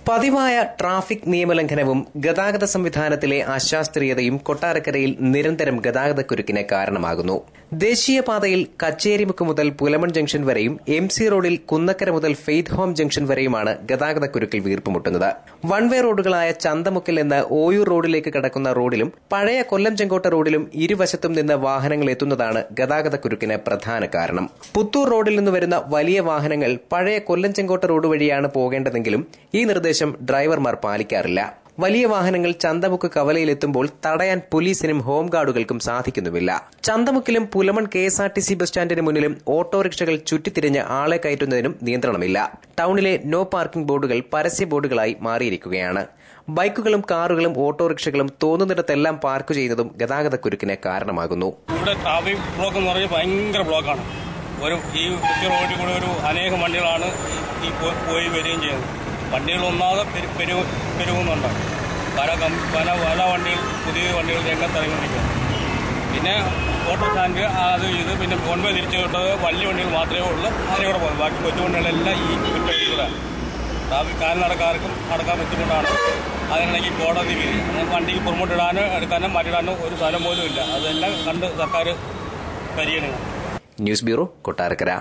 പതിവായ traffic നിയമലംഘനവും ഗതാഗത സംവിധാനത്തിലെ അശാസ്ത്രീയതയും കൊട്ടാരക്കരയിൽ നിരന്തരം ഗതാഗതക്കുരുക്കിന് കാരണമാകുന്നു. ദേശീയപാതയിൽ കച്ചേരിമുക്ക് മുതൽ പുലമൺ ജംഗ്ഷൻ വരെയും MC റോഡിൽ കുന്നക്കര മുതൽ ഫെയ്ത്ത് ഹോം ജംഗ്ഷൻ വരെയുമാണ് ഗതാഗതക്കുരുക്കിൽ വീർപ്പുമുട്ടുന്നത്. വൺ വേ റോഡുകളായ ചന്തമുക്കിൽ നിന്ന് ഓയൂർ റോഡിലേക്ക് കടക്കുന്ന റോഡിലും പഴയ കൊല്ലം ചെങ്കോട്ട റോഡിലും ഇരുവശത്തും നിന്ന് വാഹനങ്ങൾ എത്തുന്നതാണ് ഗതാഗതക്കുരുക്കിന് പ്രധാന കാരണം. പുത്തൂർ റോഡിൽ നിന്ന് വരുന്ന വലിയ വാഹനങ്ങൾ പഴയ കൊല്ലം ചെങ്കോട്ട റോഡ് വഴിയാണ് പോകേണ്ടതെങ്കിലും ഈ നിർദ്ദേശം ഡ്രൈവർമാർ പാലിക്കാറില്ല. വലിയ വാഹനങ്ങൾ ചന്തമുക്ക് കവലയിലെത്തുമ്പോൾ തടയാൻ പോലീസിനും ഹോംഗാർഡുകൾക്കും സാധിക്കുന്നുമില്ല. ചന്തമുക്കിലും പുലമൺ KSRTC ബസ് സ്റ്റാൻഡിന് മുന്നിലും ഓട്ടോറിക്ഷകൾ ചുറ്റിത്തിരിഞ്ഞ് ആളെ കയറ്റുന്നതിനും നിയന്ത്രണമില്ല. ടൌണിലെ നോ പാർക്കിംഗ് ബോർഡുകൾ പരസ്യ ബോർഡുകളായി മാറിയിരിക്കുകയാണ്. ബൈക്കുകളും കാറുകളും ഓട്ടോറിക്ഷകളും തോന്നുന്നിടത്തെല്ലാം പാർക്ക് ചെയ്യുന്നതും ഗതാഗതക്കുരുക്കിന് കാരണമാകുന്നു. ഇവിടെ ട്രാഫിക് ബ്ലോക്ക് എന്ന് പറഞ്ഞാൽ ഭയങ്കര ബ്ലോക്കാണ്. ഈ റോഡിൽ കൂടെ അനേകം വണ്ടികളാണ് പോയി വരികയും ചെയ്യുന്നത്. വണ്ടികൾ ഒന്നാമത് പെരുകുന്നുണ്ട്. പല വണ്ടികൾ പുതിയ വണ്ടികൾ രംഗത്തിറങ്ങിക്കൊണ്ടിരിക്കുന്നു. പിന്നെ ഓട്ടോ സ്റ്റാൻഡ് അത് ഇത് പിന്നെ മുൻപേ തിരിച്ചു വിട്ടത് വലിയ വണ്ടികൾ മാത്രമേ ഉള്ളൂ. അതിലൂടെ പോകും. ബാക്കി കൊച്ചു വണ്ടികളെല്ലാം ഈ കുറ്റയിലൂടെ ട്രാഫിക് കാര്യം നടക്കാൻ ബുദ്ധിമുട്ടാണ്. അതിനിടയ്ക്ക് കോടതി വിധി വണ്ടിക്ക് പുറമോട്ടിടാനോ എടുക്കാനോ മാറ്റിടാനോ ഒരു സ്ഥലം പോലും ഇല്ല. അതെല്ലാം കണ്ട് സർക്കാർ പരിഗണിക്കണം. News bureau, Kottarakkara.